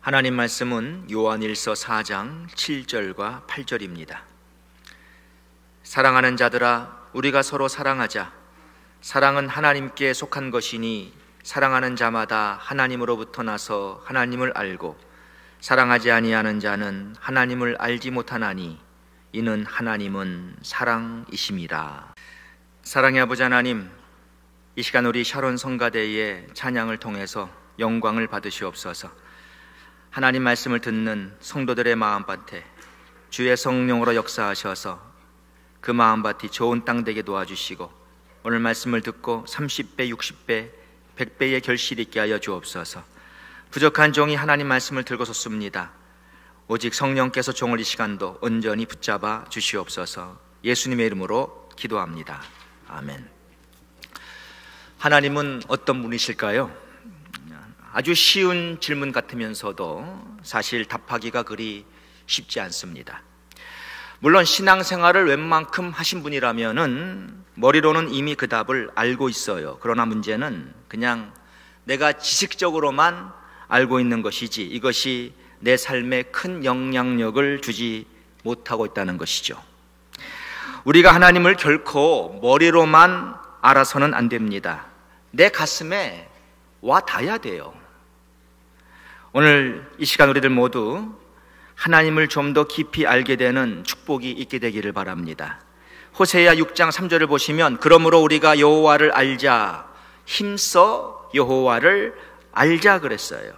하나님 말씀은 요한일서 4장 7절과 8절입니다. 사랑하는 자들아, 우리가 서로 사랑하자. 사랑은 하나님께 속한 것이니 사랑하는 자마다 하나님으로부터 나서 하나님을 알고 사랑하지 아니하는 자는 하나님을 알지 못하나니 이는 하나님은 사랑이심이라. 사랑의 아버지 하나님, 이 시간 우리 샤론 성가대의 찬양을 통해서 영광을 받으시옵소서. 하나님 말씀을 듣는 성도들의 마음밭에 주의 성령으로 역사하셔서 그 마음밭이 좋은 땅 되게 도와주시고 오늘 말씀을 듣고 30배, 60배, 100배의 결실이 있게 하여 주옵소서. 부족한 종이 하나님 말씀을 들고 섰습니다. 오직 성령께서 종을 이 시간도 온전히 붙잡아 주시옵소서. 예수님의 이름으로 기도합니다. 아멘. 하나님은 어떤 분이실까요? 아주 쉬운 질문 같으면서도 사실 답하기가 그리 쉽지 않습니다. 물론 신앙생활을 웬만큼 하신 분이라면은 머리로는 이미 그 답을 알고 있어요. 그러나 문제는 그냥 내가 지식적으로만 알고 있는 것이지 이것이 내 삶에 큰 영향력을 주지 못하고 있다는 것이죠. 우리가 하나님을 결코 머리로만 알아서는 안 됩니다. 내 가슴에 와 닿아야 돼요. 오늘 이 시간 우리들 모두 하나님을 좀 더 깊이 알게 되는 축복이 있게 되기를 바랍니다. 호세아 6장 3절을 보시면 그러므로 우리가 여호와를 알자, 힘써 여호와를 알자 그랬어요.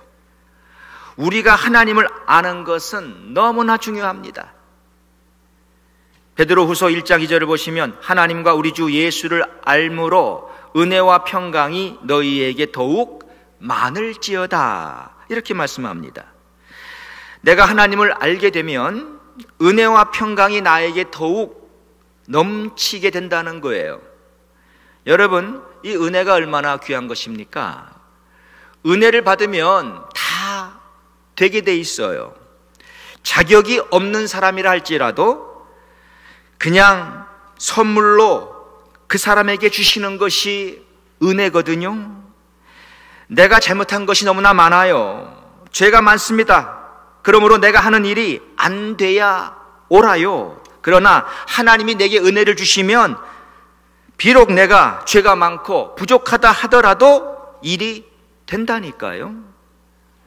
우리가 하나님을 아는 것은 너무나 중요합니다. 베드로후서 1장 2절을 보시면 하나님과 우리 주 예수를 알므로 은혜와 평강이 너희에게 더욱 많을지어다, 이렇게 말씀합니다. 내가 하나님을 알게 되면 은혜와 평강이 나에게 더욱 넘치게 된다는 거예요. 여러분, 이 은혜가 얼마나 귀한 것입니까? 은혜를 받으면 다 되게 돼 있어요. 자격이 없는 사람이라 할지라도 그냥 선물로 그 사람에게 주시는 것이 은혜거든요. 내가 잘못한 것이 너무나 많아요. 죄가 많습니다. 그러므로 내가 하는 일이 안 돼야 옳아요. 그러나 하나님이 내게 은혜를 주시면 비록 내가 죄가 많고 부족하다 하더라도 일이 된다니까요.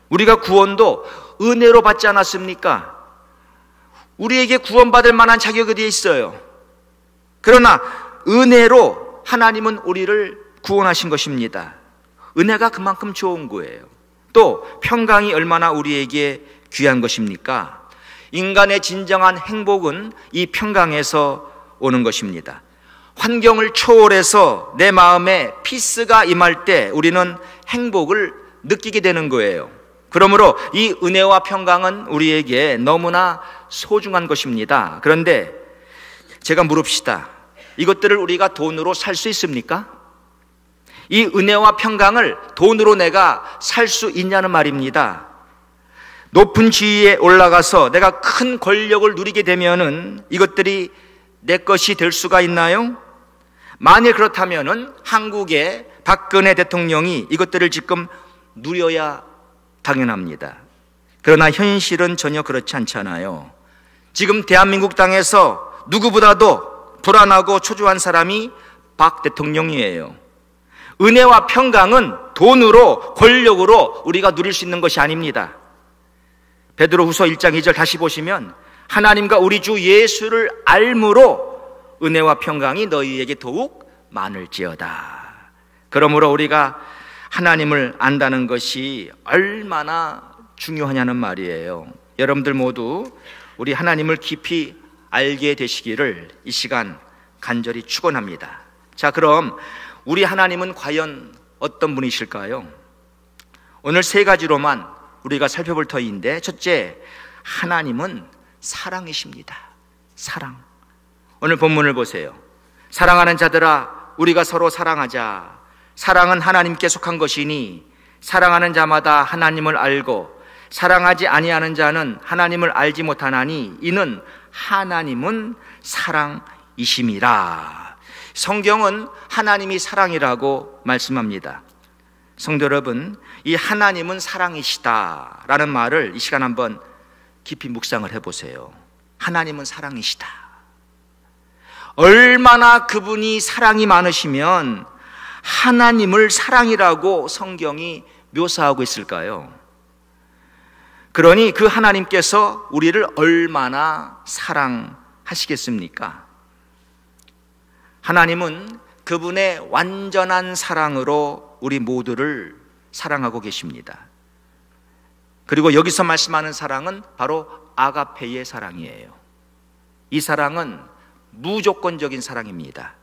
우리가 구원도 은혜로 받지 않았습니까? 우리에게 구원받을 만한 자격이 어디에 있어요? 그러나 은혜로 하나님은 우리를 구원하신 것입니다. 은혜가 그만큼 좋은 거예요. 또 평강이 얼마나 우리에게 귀한 것입니까? 인간의 진정한 행복은 이 평강에서 오는 것입니다. 환경을 초월해서 내 마음에 피스가 임할 때 우리는 행복을 느끼게 되는 거예요. 그러므로 이 은혜와 평강은 우리에게 너무나 소중한 것입니다. 그런데 제가 물읍시다. 이것들을 우리가 돈으로 살 수 있습니까? 이 은혜와 평강을 돈으로 내가 살 수 있냐는 말입니다. 높은 지위에 올라가서 내가 큰 권력을 누리게 되면은 이것들이 내 것이 될 수가 있나요? 만일 그렇다면은 한국의 박근혜 대통령이 이것들을 지금 누려야 당연합니다. 그러나 현실은 전혀 그렇지 않잖아요. 지금 대한민국 땅에서 누구보다도 불안하고 초조한 사람이 박 대통령이에요. 은혜와 평강은 돈으로, 권력으로 우리가 누릴 수 있는 것이 아닙니다. 베드로후서 1장 2절 다시 보시면 하나님과 우리 주 예수를 알므로 은혜와 평강이 너희에게 더욱 많을지어다. 그러므로 우리가 하나님을 안다는 것이 얼마나 중요하냐는 말이에요. 여러분들 모두 우리 하나님을 깊이 알게 되시기를 이 시간 간절히 축원합니다. 자, 그럼 우리 하나님은 과연 어떤 분이실까요? 오늘 세 가지로만 우리가 살펴볼 터인데, 첫째, 하나님은 사랑이십니다. 사랑. 오늘 본문을 보세요. 사랑하는 자들아, 우리가 서로 사랑하자. 사랑은 하나님께 속한 것이니 사랑하는 자마다 하나님을 알고 사랑하지 아니하는 자는 하나님을 알지 못하나니 이는 하나님은 사랑이심이라. 성경은 하나님이 사랑이라고 말씀합니다. 성도 여러분, 이 하나님은 사랑이시다라는 말을 이 시간 한번 깊이 묵상을 해보세요. 하나님은 사랑이시다. 얼마나 그분이 사랑이 많으시면 하나님을 사랑이라고 성경이 묘사하고 있을까요? 그러니 그 하나님께서 우리를 얼마나 사랑하시겠습니까? 하나님은 그분의 완전한 사랑으로 우리 모두를 사랑하고 계십니다. 그리고 여기서 말씀하는 사랑은 바로 아가페의 사랑이에요. 이 사랑은 무조건적인 사랑입니다.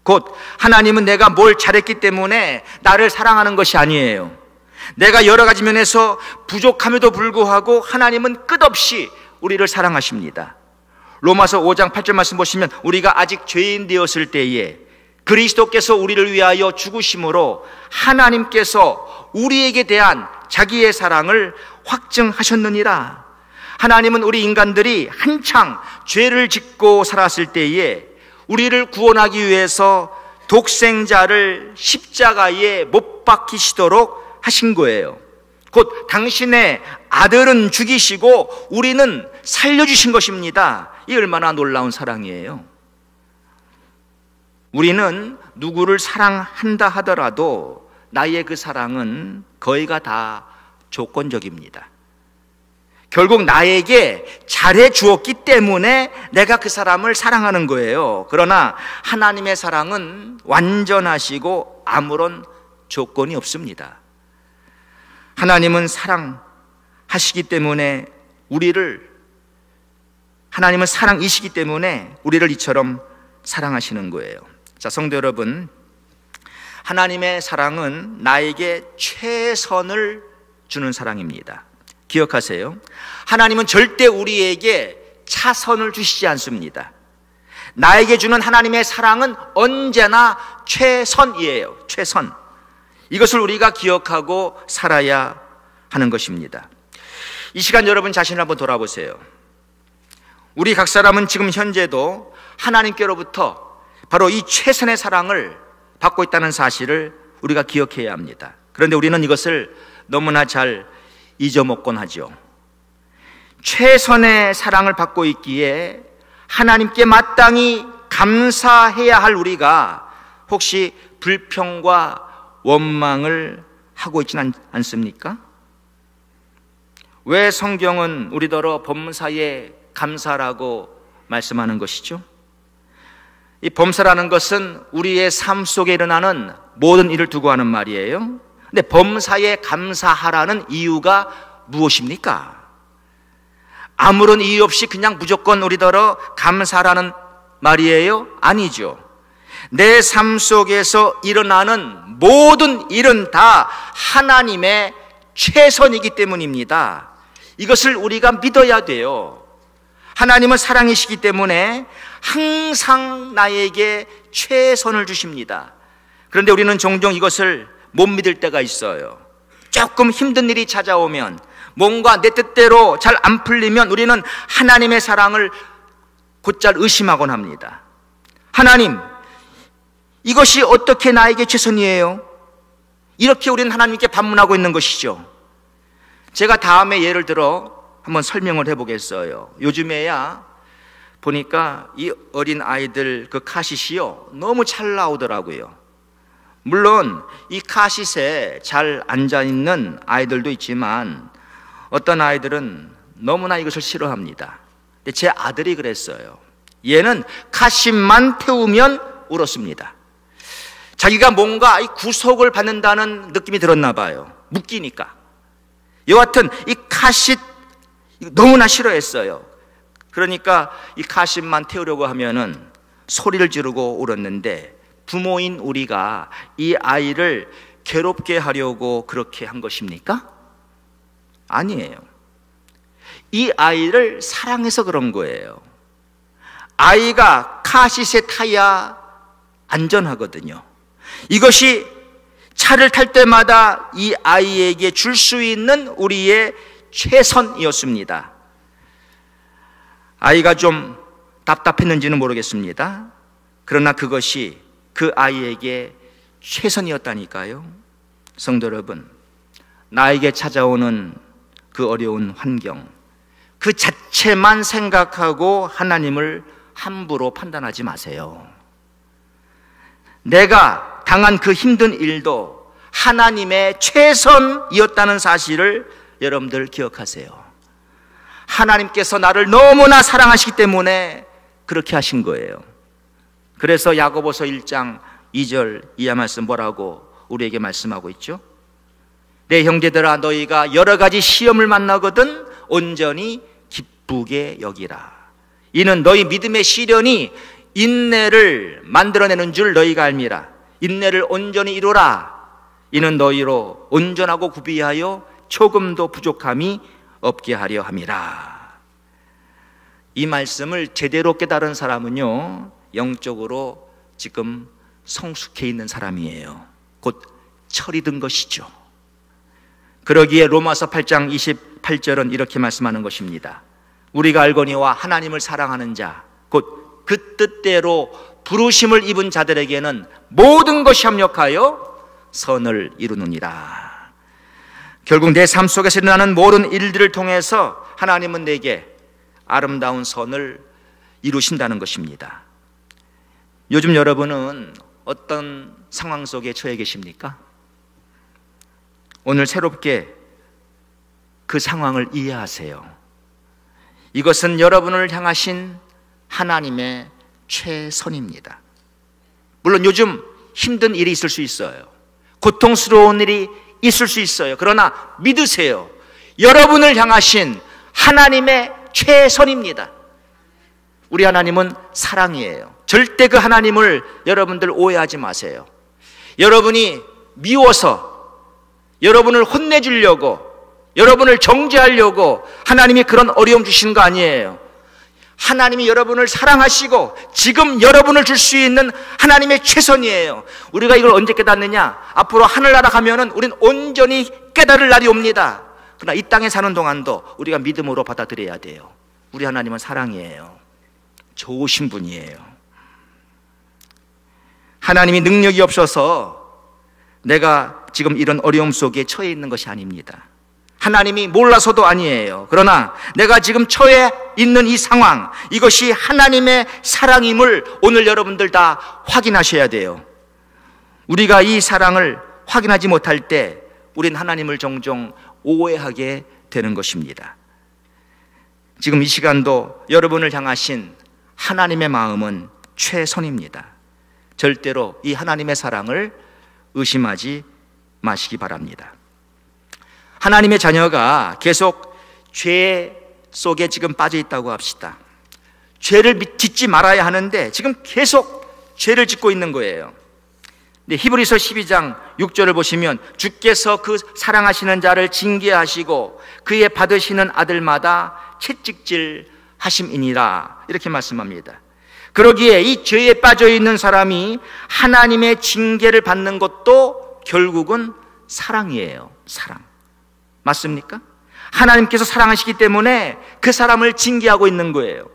곧 하나님은 내가 뭘 잘했기 때문에 나를 사랑하는 것이 아니에요. 내가 여러 가지 면에서 부족함에도 불구하고 하나님은 끝없이 우리를 사랑하십니다. 로마서 5장 8절 말씀 보시면 우리가 아직 죄인 되었을 때에 그리스도께서 우리를 위하여 죽으심으로 하나님께서 우리에게 대한 자기의 사랑을 확증하셨느니라. 하나님은 우리 인간들이 한창 죄를 짓고 살았을 때에 우리를 구원하기 위해서 독생자를 십자가에 못 박히시도록 하신 거예요. 곧 당신의 아들은 죽이시고 우리는 살려주신 것입니다. 이 얼마나 놀라운 사랑이에요. 우리는 누구를 사랑한다 하더라도 나의 그 사랑은 거의가 다 조건적입니다. 결국 나에게 잘해 주었기 때문에 내가 그 사람을 사랑하는 거예요. 그러나 하나님의 사랑은 완전하시고 아무런 조건이 없습니다. 하나님은 사랑하시기 때문에 하나님은 사랑이시기 때문에 우리를 이처럼 사랑하시는 거예요. 자, 성도 여러분, 하나님의 사랑은 나에게 최선을 주는 사랑입니다. 기억하세요. 하나님은 절대 우리에게 차선을 주시지 않습니다. 나에게 주는 하나님의 사랑은 언제나 최선이에요. 최선. 이것을 우리가 기억하고 살아야 하는 것입니다. 이 시간 여러분 자신을 한번 돌아보세요. 우리 각 사람은 지금 현재도 하나님께로부터 바로 이 최선의 사랑을 받고 있다는 사실을 우리가 기억해야 합니다. 그런데 우리는 이것을 너무나 잘 잊어먹곤 하죠. 최선의 사랑을 받고 있기에 하나님께 마땅히 감사해야 할 우리가 혹시 불평과 원망을 하고 있지는 않습니까? 왜 성경은 우리더러 범사에 감사라고 말씀하는 것이죠? 이 범사라는 것은 우리의 삶 속에 일어나는 모든 일을 두고 하는 말이에요. 근데 범사에 감사하라는 이유가 무엇입니까? 아무런 이유 없이 그냥 무조건 우리더러 감사라는 말이에요? 아니죠. 내 삶 속에서 일어나는 모든 일은 다 하나님의 최선이기 때문입니다. 이것을 우리가 믿어야 돼요. 하나님은 사랑이시기 때문에 항상 나에게 최선을 주십니다. 그런데 우리는 종종 이것을 못 믿을 때가 있어요. 조금 힘든 일이 찾아오면, 뭔가 내 뜻대로 잘 안 풀리면 우리는 하나님의 사랑을 곧잘 의심하곤 합니다. 하나님, 이것이 어떻게 나에게 최선이에요? 이렇게 우리는 하나님께 반문하고 있는 것이죠. 제가 다음에 예를 들어 한번 설명을 해보겠어요. 요즘에야 보니까 이 어린 아이들 그 카시시요 너무 잘 나오더라고요. 물론 이 카시트에 잘 앉아있는 아이들도 있지만 어떤 아이들은 너무나 이것을 싫어합니다. 근데 제 아들이 그랬어요. 얘는 카시트만 태우면 울었습니다. 자기가 뭔가 이 구속을 받는다는 느낌이 들었나 봐요. 묶이니까. 여하튼 이 카시트 너무나 싫어했어요. 그러니까 이 카시트만 태우려고 하면은 소리를 지르고 울었는데, 부모인 우리가 이 아이를 괴롭게 하려고 그렇게 한 것입니까? 아니에요. 이 아이를 사랑해서 그런 거예요. 아이가 카시트에 타야 안전하거든요. 이것이 차를 탈 때마다 이 아이에게 줄 수 있는 우리의 최선이었습니다. 아이가 좀 답답했는지는 모르겠습니다. 그러나 그것이 그 아이에게 최선이었다니까요. 성도 여러분, 나에게 찾아오는 그 어려운 환경, 그 자체만 생각하고 하나님을 함부로 판단하지 마세요. 내가 당한 그 힘든 일도 하나님의 최선이었다는 사실을 여러분들 기억하세요. 하나님께서 나를 너무나 사랑하시기 때문에 그렇게 하신 거예요. 그래서 야고보서 1장 2절 이하 말씀 뭐라고 우리에게 말씀하고 있죠? 내 형제들아, 너희가 여러 가지 시험을 만나거든 온전히 기쁘게 여기라. 이는 너희 믿음의 시련이 인내를 만들어내는 줄 너희가 알미라. 인내를 온전히 이루라. 이는 너희로 온전하고 구비하여 조금도 부족함이 없게 하려 함이라. 이 말씀을 제대로 깨달은 사람은요, 영적으로 지금 성숙해 있는 사람이에요. 곧 철이 든 것이죠. 그러기에 로마서 8장 28절은 이렇게 말씀하는 것입니다. 우리가 알거니와 하나님을 사랑하는 자, 곧 그 뜻대로 부르심을 입은 자들에게는 모든 것이 합력하여 선을 이루느니라. 결국 내 삶 속에서 일어나는 모든 일들을 통해서 하나님은 내게 아름다운 선을 이루신다는 것입니다. 요즘 여러분은 어떤 상황 속에 처해 계십니까? 오늘 새롭게 그 상황을 이해하세요. 이것은 여러분을 향하신 하나님의 최선입니다. 물론 요즘 힘든 일이 있을 수 있어요. 고통스러운 일이 있을 수 있어요. 그러나 믿으세요. 여러분을 향하신 하나님의 최선입니다. 우리 하나님은 사랑이에요. 절대 그 하나님을 여러분들 오해하지 마세요. 여러분이 미워서 여러분을 혼내주려고, 여러분을 정죄하려고 하나님이 그런 어려움 주시는 거 아니에요. 하나님이 여러분을 사랑하시고 지금 여러분을 줄 수 있는 하나님의 최선이에요. 우리가 이걸 언제 깨닫느냐? 앞으로 하늘나라 가면은 우린 온전히 깨달을 날이 옵니다. 그러나 이 땅에 사는 동안도 우리가 믿음으로 받아들여야 돼요. 우리 하나님은 사랑이에요. 좋으신 분이에요. 하나님이 능력이 없어서 내가 지금 이런 어려움 속에 처해 있는 것이 아닙니다. 하나님이 몰라서도 아니에요. 그러나 내가 지금 처해 있는 이 상황, 이것이 하나님의 사랑임을 오늘 여러분들 다 확인하셔야 돼요. 우리가 이 사랑을 확인하지 못할 때 우린 하나님을 종종 오해하게 되는 것입니다. 지금 이 시간도 여러분을 향하신 하나님의 마음은 최선입니다. 절대로 이 하나님의 사랑을 의심하지 마시기 바랍니다. 하나님의 자녀가 계속 죄 속에 지금 빠져 있다고 합시다. 죄를 짓지 말아야 하는데 지금 계속 죄를 짓고 있는 거예요. 근데 히브리서 12장 6절을 보시면 주께서 그 사랑하시는 자를 징계하시고 그의 받으시는 아들마다 채찍질 하심이니라, 이렇게 말씀합니다. 그러기에 이 죄에 빠져 있는 사람이 하나님의 징계를 받는 것도 결국은 사랑이에요. 사랑. 맞습니까? 하나님께서 사랑하시기 때문에 그 사람을 징계하고 있는 거예요.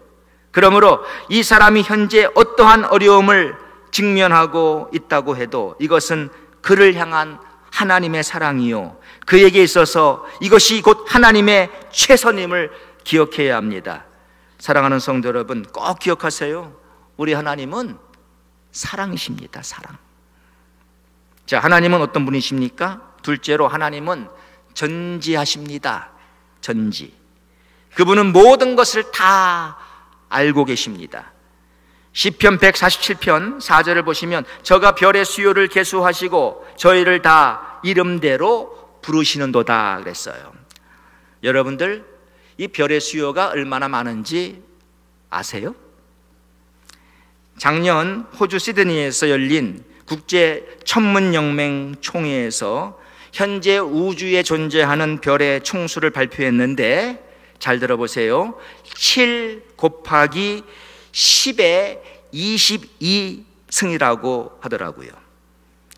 그러므로 이 사람이 현재 어떠한 어려움을 직면하고 있다고 해도 이것은 그를 향한 하나님의 사랑이요, 그에게 있어서 이것이 곧 하나님의 최선임을 기억해야 합니다. 사랑하는 성도 여러분, 꼭 기억하세요. 우리 하나님은 사랑이십니다. 사랑. 자, 하나님은 어떤 분이십니까? 둘째로 하나님은 전지하십니다. 전지. 그분은 모든 것을 다 알고 계십니다. 시편 147편 4절을 보시면 저가 별의 수요를 계수하시고 저희를 다 이름대로 부르시는도다 그랬어요. 여러분들, 이 별의 수요가 얼마나 많은지 아세요? 작년 호주 시드니에서 열린 국제 천문영맹 총회에서 현재 우주에 존재하는 별의 총수를 발표했는데 잘 들어보세요. 7 곱하기 10의 22승이라고 하더라고요.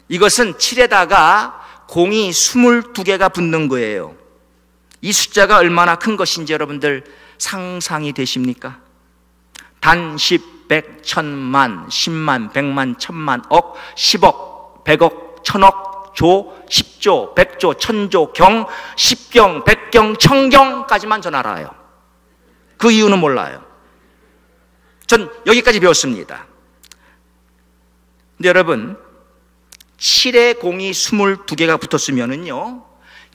이것은 7에다가 공이 22개가 붙는 거예요. 이 숫자가 얼마나 큰 것인지 여러분들 상상이 되십니까? 단, 10, 100, 1000만, 10만, 100만, 1000만, 억, 10억, 100억, 1000억, 조, 10조, 100조, 1000조, 경, 10경, 100경, 1000경까지만 전 알아요. 그 이유는 몰라요. 전 여기까지 배웠습니다. 근데 여러분, 7에 공이 22개가 붙었으면은요,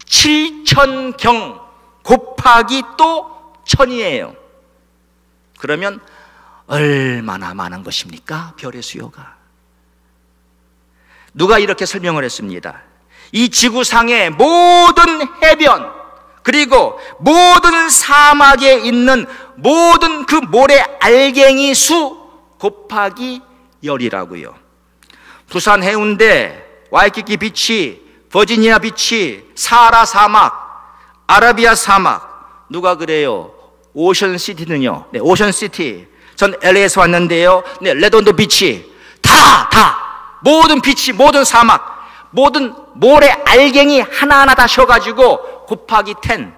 7000경 곱하기 또 1000이에요. 그러면 얼마나 많은 것입니까? 별의 수요가. 누가 이렇게 설명을 했습니다. 이 지구상의 모든 해변, 그리고 모든 사막에 있는 모든 그 모래 알갱이 수 곱하기 열이라고요. 부산 해운대, 와이키키 비치, 버지니아 비치, 사하라 사막, 아라비아 사막, 누가 그래요? 오션시티는요. 네, 오션시티. 전 LA에서 왔는데요. 네, 레돈도 비치. 다 모든 비치, 모든 사막, 모든 모래 알갱이 하나하나 다 쉬어가지고 곱하기 10.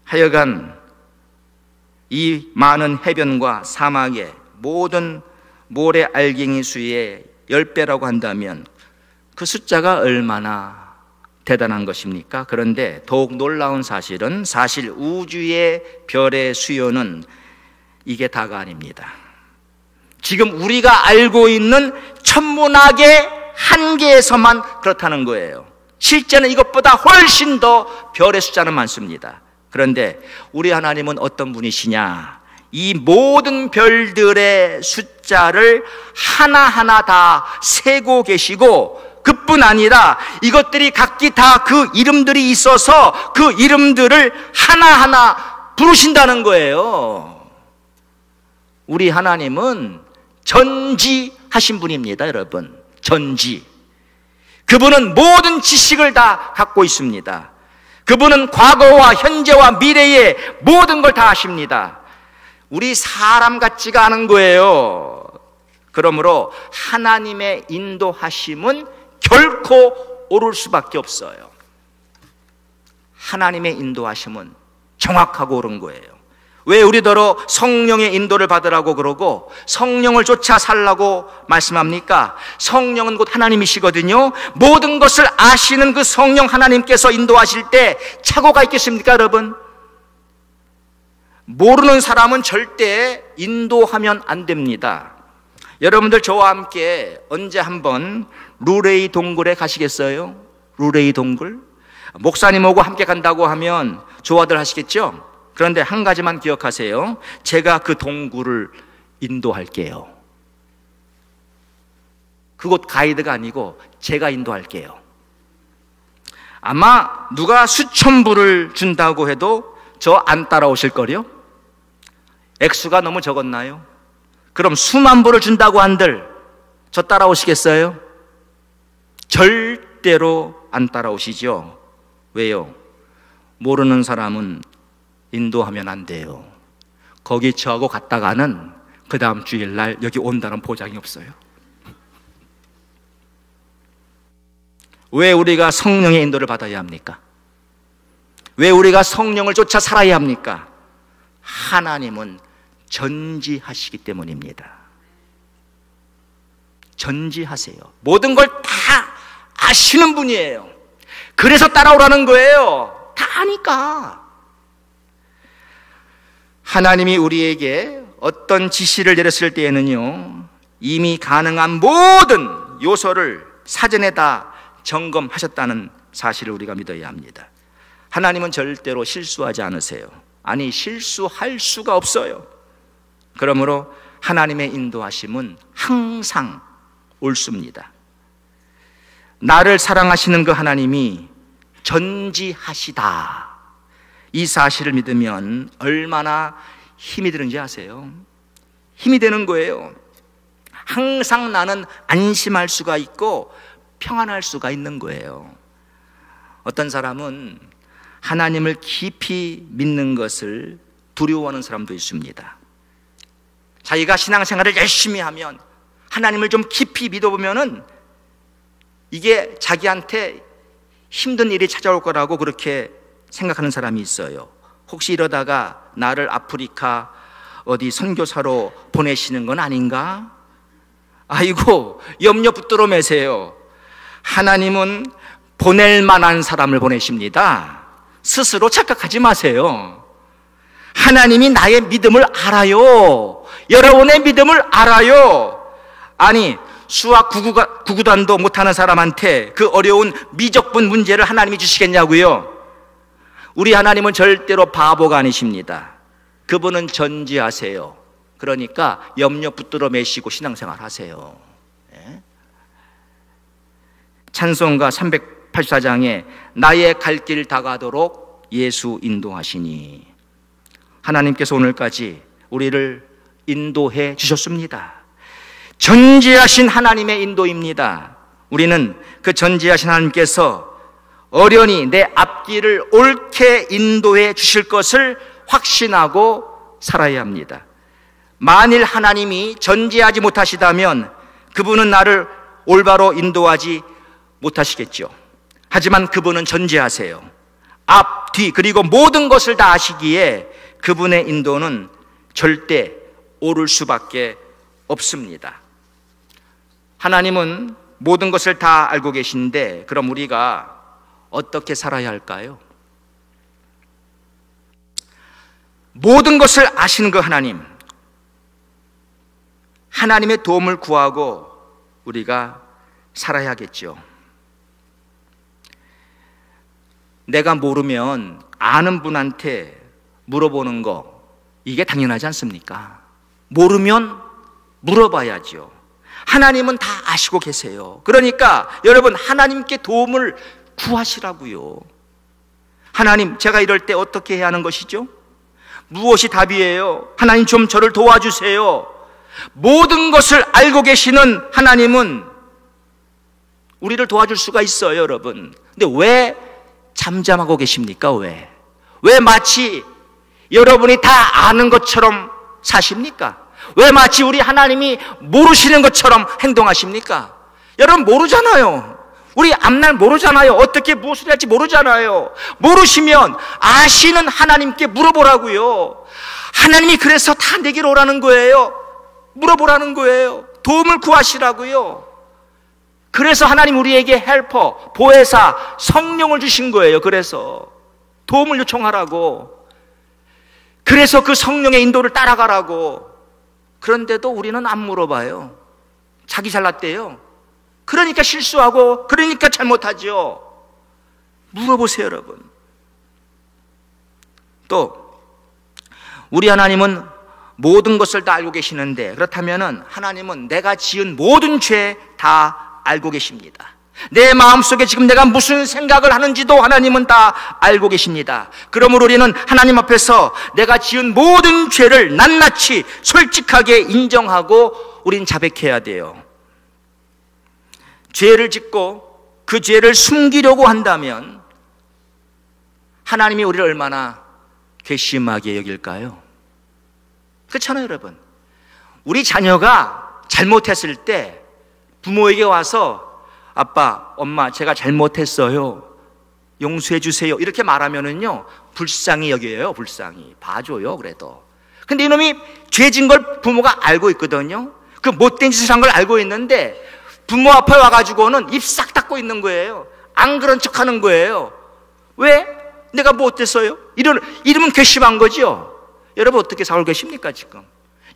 하여간 이 많은 해변과 사막의 모든 모래 알갱이 수의 10배라고 한다면 그 숫자가 얼마나 대단한 것입니까? 그런데 더욱 놀라운 사실은 사실 우주의 별의 수요는 이게 다가 아닙니다. 지금 우리가 알고 있는 천문학의 한계에서만 그렇다는 거예요. 실제는 이것보다 훨씬 더 별의 숫자는 많습니다. 그런데 우리 하나님은 어떤 분이시냐? 이 모든 별들의 숫자를 하나하나 다 세고 계시고, 그뿐 아니라 이것들이 각기 다 그 이름들이 있어서 그 이름들을 하나하나 부르신다는 거예요. 우리 하나님은 전지하신 분입니다, 여러분. 전지. 그분은 모든 지식을 다 갖고 있습니다. 그분은 과거와 현재와 미래의 모든 걸 다 아십니다. 우리 사람 같지가 않은 거예요. 그러므로 하나님의 인도하심은 결코 옳을 수밖에 없어요. 하나님의 인도하심은 정확하고 옳은 거예요. 왜 우리더러 성령의 인도를 받으라고 그러고 성령을 쫓아 살라고 말씀합니까? 성령은 곧 하나님이시거든요. 모든 것을 아시는 그 성령 하나님께서 인도하실 때 착오가 있겠습니까, 여러분? 모르는 사람은 절대 인도하면 안 됩니다. 여러분들 저와 함께 언제 한번 루레이 동굴에 가시겠어요? 루레이 동굴? 목사님하고 함께 간다고 하면 좋아들 하시겠죠? 그런데 한 가지만 기억하세요. 제가 그 동굴을 인도할게요. 그곳 가이드가 아니고 제가 인도할게요. 아마 누가 수천 불을 준다고 해도 저 안 따라오실 거요? 액수가 너무 적었나요? 그럼 수만 불을 준다고 한들 저 따라오시겠어요? 절대로 안 따라오시죠. 왜요? 모르는 사람은 인도하면 안 돼요. 거기 저하고 갔다가는 그 다음 주일날 여기 온다는 보장이 없어요. 왜 우리가 성령의 인도를 받아야 합니까? 왜 우리가 성령을 쫓아 살아야 합니까? 하나님은 전지하시기 때문입니다. 전지하세요. 모든 걸 다 아시는 분이에요. 그래서 따라오라는 거예요. 다 아니까. 하나님이 우리에게 어떤 지시를 내렸을 때에는요, 이미 가능한 모든 요소를 사전에 다 점검하셨다는 사실을 우리가 믿어야 합니다. 하나님은 절대로 실수하지 않으세요. 아니, 실수할 수가 없어요. 그러므로 하나님의 인도하심은 항상 옳습니다. 나를 사랑하시는 그 하나님이 전지하시다, 이 사실을 믿으면 얼마나 힘이 드는지 아세요? 힘이 되는 거예요. 항상 나는 안심할 수가 있고 평안할 수가 있는 거예요. 어떤 사람은 하나님을 깊이 믿는 것을 두려워하는 사람도 있습니다. 자기가 신앙생활을 열심히 하면, 하나님을 좀 깊이 믿어보면은 이게 자기한테 힘든 일이 찾아올 거라고 그렇게 생각하는 사람이 있어요. 혹시 이러다가 나를 아프리카 어디 선교사로 보내시는 건 아닌가? 아이고, 염려 붙들어 매세요. 하나님은 보낼 만한 사람을 보내십니다. 스스로 착각하지 마세요. 하나님이 나의 믿음을 알아요. 여러분의 믿음을 알아요. 아니, 수학 구구단도 못하는 사람한테 그 어려운 미적분 문제를 하나님이 주시겠냐고요? 우리 하나님은 절대로 바보가 아니십니다. 그분은 전지하세요. 그러니까 염려 붙들어 매시고 신앙생활 하세요. 찬송가 384장에 나의 갈 길 다가도록 예수 인도하시니, 하나님께서 오늘까지 우리를 인도해 주셨습니다. 전지하신 하나님의 인도입니다. 우리는 그 전지하신 하나님께서 어련히 내 앞길을 옳게 인도해 주실 것을 확신하고 살아야 합니다. 만일 하나님이 전지하지 못하시다면 그분은 나를 올바로 인도하지 못하시겠죠. 하지만 그분은 전지하세요. 앞, 뒤, 그리고 모든 것을 다 아시기에 그분의 인도는 절대 옳을 수밖에 없습니다. 하나님은 모든 것을 다 알고 계신데, 그럼 우리가 어떻게 살아야 할까요? 모든 것을 아시는 그 하나님, 하나님의 도움을 구하고 우리가 살아야겠죠. 내가 모르면 아는 분한테 물어보는 거, 이게 당연하지 않습니까? 모르면 물어봐야죠. 하나님은 다 아시고 계세요. 그러니까 여러분, 하나님께 도움을 구하시라고요. 하나님, 제가 이럴 때 어떻게 해야 하는 것이죠? 무엇이 답이에요? 하나님 좀 저를 도와주세요. 모든 것을 알고 계시는 하나님은 우리를 도와줄 수가 있어요, 여러분. 근데 왜 잠잠하고 계십니까? 왜 마치 여러분이 다 아는 것처럼 사십니까? 왜 마치 우리 하나님이 모르시는 것처럼 행동하십니까? 여러분, 모르잖아요. 우리 앞날 모르잖아요. 어떻게 무엇을 할지 모르잖아요. 모르시면 아시는 하나님께 물어보라고요. 하나님이 그래서 다 내게로 오라는 거예요. 물어보라는 거예요. 도움을 구하시라고요. 그래서 하나님 우리에게 헬퍼, 보혜사, 성령을 주신 거예요. 그래서 도움을 요청하라고. 그래서 그 성령의 인도를 따라가라고. 그런데도 우리는 안 물어봐요. 자기 잘났대요. 그러니까 실수하고, 그러니까 잘못하죠. 물어보세요, 여러분. 또 우리 하나님은 모든 것을 다 알고 계시는데, 그렇다면 하나님은 내가 지은 모든 죄 다 알고 계십니다. 내 마음속에 지금 내가 무슨 생각을 하는지도 하나님은 다 알고 계십니다. 그러므로 우리는 하나님 앞에서 내가 지은 모든 죄를 낱낱이 솔직하게 인정하고 우린 자백해야 돼요. 죄를 짓고 그 죄를 숨기려고 한다면 하나님이 우리를 얼마나 괘씸하게 여길까요? 그렇잖아요, 여러분. 우리 자녀가 잘못했을 때 부모에게 와서 아빠, 엄마, 제가 잘못했어요. 용서해 주세요. 이렇게 말하면은요, 불쌍히 여겨요, 불쌍히. 봐줘요, 그래도. 근데 이놈이 죄진 걸 부모가 알고 있거든요. 그 못된 짓을 한 걸 알고 있는데 부모 앞에 와가지고는 입 싹 닫고 있는 거예요. 안 그런 척 하는 거예요. 왜? 내가 뭐 어땠어요? 이러면 괘씸한 거죠. 여러분, 어떻게 살고 계십니까, 지금?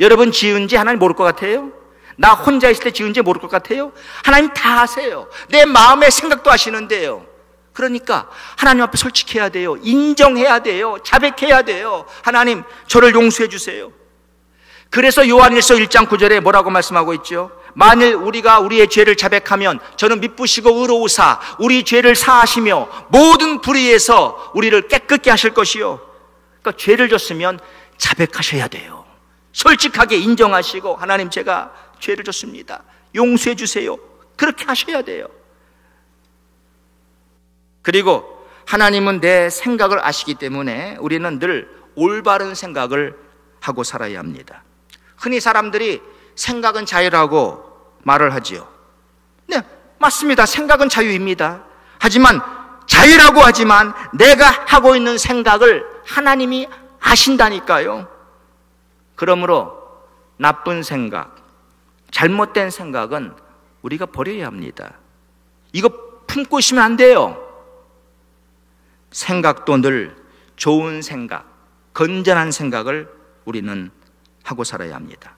여러분 지은 죄 하나님 모를 것 같아요? 나 혼자 있을 때 지은 죄 모를 것 같아요? 하나님 다 아세요. 내 마음의 생각도 아시는데요. 그러니까 하나님 앞에 솔직해야 돼요. 인정해야 돼요. 자백해야 돼요. 하나님, 저를 용서해 주세요. 그래서 요한일서 1장 9절에 뭐라고 말씀하고 있죠? 만일 우리가 우리의 죄를 자백하면 저는 미쁘시고 의로우사 우리 죄를 사하시며 모든 불의에서 우리를 깨끗게 하실 것이요. 그러니까 죄를 졌으면 자백하셔야 돼요. 솔직하게 인정하시고, 하나님, 제가 죄를 졌습니다. 용서해 주세요. 그렇게 하셔야 돼요. 그리고 하나님은 내 생각을 아시기 때문에 우리는 늘 올바른 생각을 하고 살아야 합니다. 흔히 사람들이 생각은 자유라고 말을 하지요. 네, 맞습니다. 생각은 자유입니다. 하지만 자유라고 하지만 내가 하고 있는 생각을 하나님이 아신다니까요. 그러므로 나쁜 생각, 잘못된 생각은 우리가 버려야 합니다. 이거 품고 있으면 안 돼요. 생각도 늘 좋은 생각, 건전한 생각을 우리는 하고 살아야 합니다.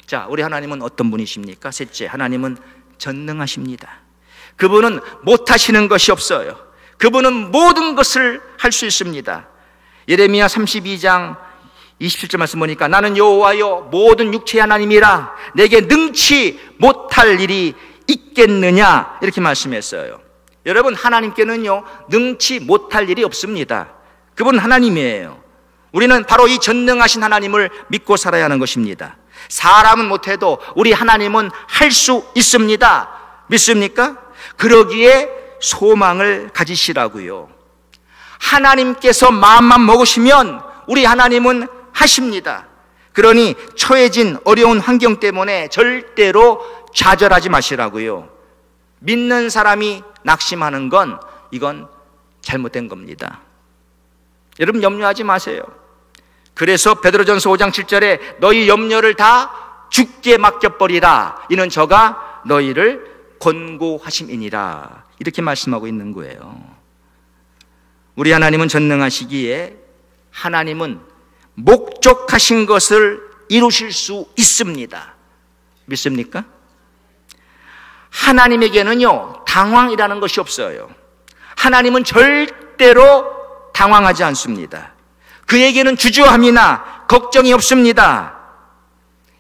자, 우리 하나님은 어떤 분이십니까? 셋째, 하나님은 전능하십니다. 그분은 못하시는 것이 없어요. 그분은 모든 것을 할 수 있습니다. 예레미야 32장 27절 말씀 보니까 나는 여호와여 모든 육체의 하나님이라 내게 능치 못할 일이 있겠느냐 이렇게 말씀했어요. 여러분, 하나님께는요 능치 못할 일이 없습니다. 그분은 하나님이에요. 우리는 바로 이 전능하신 하나님을 믿고 살아야 하는 것입니다. 사람은 못해도 우리 하나님은 할 수 있습니다. 믿습니까? 그러기에 소망을 가지시라고요. 하나님께서 마음만 먹으시면 우리 하나님은 하십니다. 그러니 처해진 어려운 환경 때문에 절대로 좌절하지 마시라고요. 믿는 사람이 낙심하는 건 이건 잘못된 겁니다. 여러분, 염려하지 마세요. 그래서 베드로전서 5장 7절에 너희 염려를 다 주께 맡겨버리라. 이는 저가 너희를 권고하심이니라. 이렇게 말씀하고 있는 거예요. 우리 하나님은 전능하시기에 하나님은 목적하신 것을 이루실 수 있습니다. 믿습니까? 하나님에게는요 당황이라는 것이 없어요. 하나님은 절대로 당황하지 않습니다. 그에게는 주저함이나 걱정이 없습니다.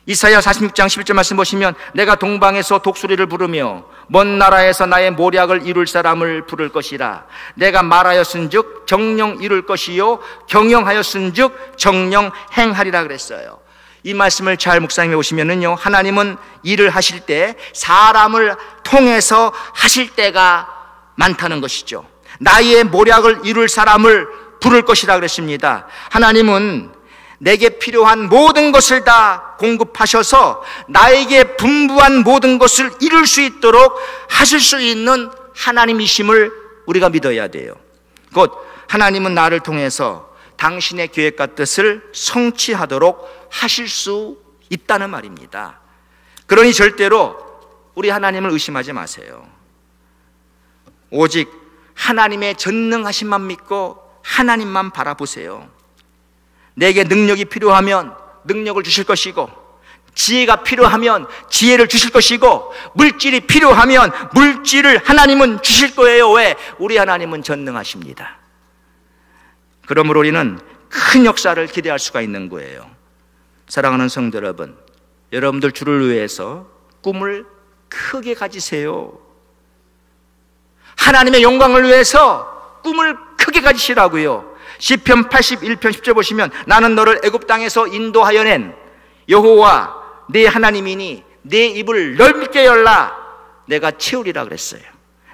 이사야 46장 11절 말씀 보시면 내가 동방에서 독수리를 부르며 먼 나라에서 나의 모략을 이룰 사람을 부를 것이라. 내가 말하였은즉 정령 이룰 것이요 경영하였은즉 정령 행하리라 그랬어요. 이 말씀을 잘 묵상해 보시면은요 하나님은 일을 하실 때 사람을 통해서 하실 때가 많다는 것이죠. 나의 모략을 이룰 사람을 부를 것이라 그랬습니다. 하나님은 내게 필요한 모든 것을 다 공급하셔서 나에게 분부한 모든 것을 이룰 수 있도록 하실 수 있는 하나님이심을 우리가 믿어야 돼요. 곧 하나님은 나를 통해서 당신의 계획과 뜻을 성취하도록 하실 수 있다는 말입니다. 그러니 절대로 우리 하나님을 의심하지 마세요. 오직 하나님의 전능하심만 믿고 하나님만 바라보세요. 내게 능력이 필요하면 능력을 주실 것이고, 지혜가 필요하면 지혜를 주실 것이고, 물질이 필요하면 물질을 하나님은 주실 거예요. 왜? 우리 하나님은 전능하십니다. 그러므로 우리는 큰 역사를 기대할 수가 있는 거예요. 사랑하는 성도 여러분, 여러분들 주를 위해서 꿈을 크게 가지세요. 하나님의 영광을 위해서 꿈을 크게 가지시라고요. 시편 81편 10절 보시면 나는 너를 애굽 땅에서 인도하여 낸 여호와 네 하나님이니 내 입을 넓게 열라 내가 채우리라 그랬어요.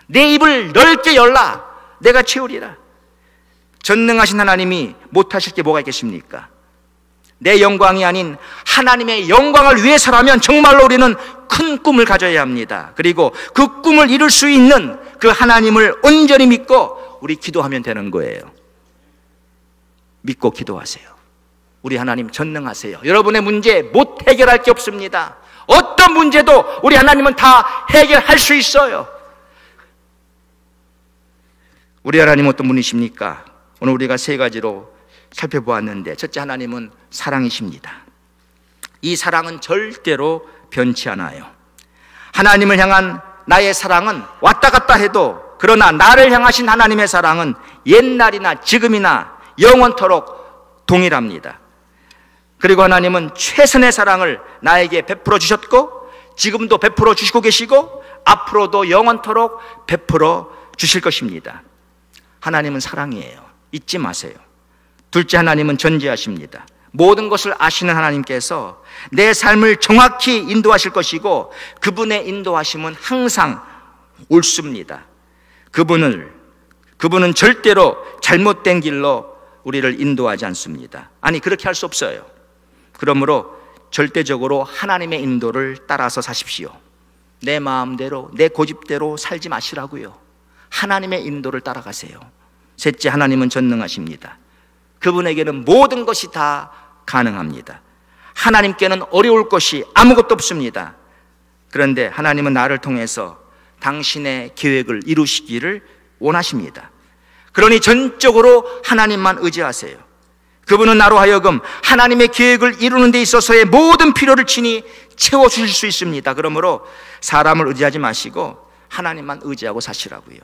내 입을 넓게 열라 내가 채우리라. 전능하신 하나님이 못하실 게 뭐가 있겠습니까? 내 영광이 아닌 하나님의 영광을 위해서라면 정말로 우리는 큰 꿈을 가져야 합니다. 그리고 그 꿈을 이룰 수 있는 그 하나님을 온전히 믿고 우리 기도하면 되는 거예요. 믿고 기도하세요. 우리 하나님 전능하세요. 여러분의 문제 못 해결할 게 없습니다. 어떤 문제도 우리 하나님은 다 해결할 수 있어요. 우리 하나님 어떤 분이십니까? 오늘 우리가 세 가지로 살펴보았는데, 첫째, 하나님은 사랑이십니다. 이 사랑은 절대로 변치 않아요. 하나님을 향한 나의 사랑은 왔다 갔다 해도, 그러나 나를 향하신 하나님의 사랑은 옛날이나 지금이나 영원토록 동일합니다. 그리고 하나님은 최선의 사랑을 나에게 베풀어 주셨고, 지금도 베풀어 주시고 계시고, 앞으로도 영원토록 베풀어 주실 것입니다. 하나님은 사랑이에요. 잊지 마세요. 둘째, 하나님은 전지하십니다. 모든 것을 아시는 하나님께서 내 삶을 정확히 인도하실 것이고, 그분의 인도하심은 항상 옳습니다. 그분은 절대로 잘못된 길로 우리를 인도하지 않습니다. 아니, 그렇게 할 수 없어요. 그러므로 절대적으로 하나님의 인도를 따라서 사십시오. 내 마음대로, 내 고집대로 살지 마시라고요. 하나님의 인도를 따라가세요. 셋째, 하나님은 전능하십니다. 그분에게는 모든 것이 다 가능합니다. 하나님께는 어려울 것이 아무것도 없습니다. 그런데 하나님은 나를 통해서 당신의 계획을 이루시기를 원하십니다. 그러니 전적으로 하나님만 의지하세요. 그분은 나로 하여금 하나님의 계획을 이루는 데 있어서의 모든 필요를 친히 채워주실 수 있습니다. 그러므로 사람을 의지하지 마시고 하나님만 의지하고 사시라고요.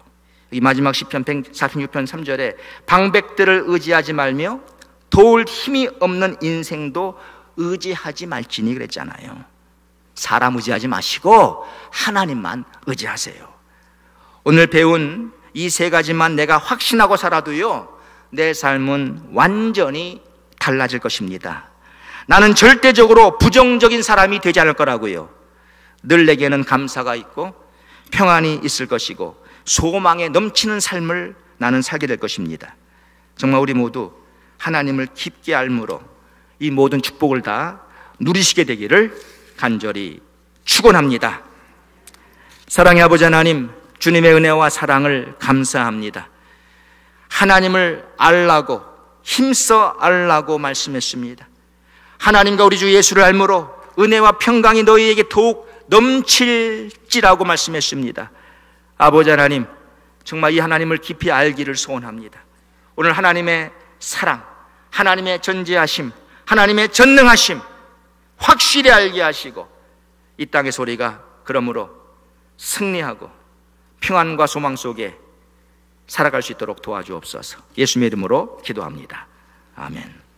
이 마지막 시편 146편 3절에 방백들을 의지하지 말며 도울 힘이 없는 인생도 의지하지 말지니 그랬잖아요. 사람 의지하지 마시고 하나님만 의지하세요. 오늘 배운 이 세 가지만 내가 확신하고 살아도요, 내 삶은 완전히 달라질 것입니다. 나는 절대적으로 부정적인 사람이 되지 않을 거라고요. 늘 내게는 감사가 있고 평안이 있을 것이고 소망에 넘치는 삶을 나는 살게 될 것입니다. 정말 우리 모두 하나님을 깊게 알므로 이 모든 축복을 다 누리시게 되기를 간절히 축원합니다. 사랑의 아버지 하나님, 주님의 은혜와 사랑을 감사합니다. 하나님을 알라고, 힘써 알라고 말씀했습니다. 하나님과 우리 주 예수를 알므로 은혜와 평강이 너희에게 더욱 넘칠지라고 말씀했습니다. 아버지 하나님, 정말 이 하나님을 깊이 알기를 소원합니다. 오늘 하나님의 사랑, 하나님의 전지하심, 하나님의 전능하심 확실히 알게 하시고 이 땅에서 우리가 그러므로 승리하고 평안과 소망 속에 살아갈 수 있도록 도와주옵소서. 예수님의 이름으로 기도합니다. 아멘.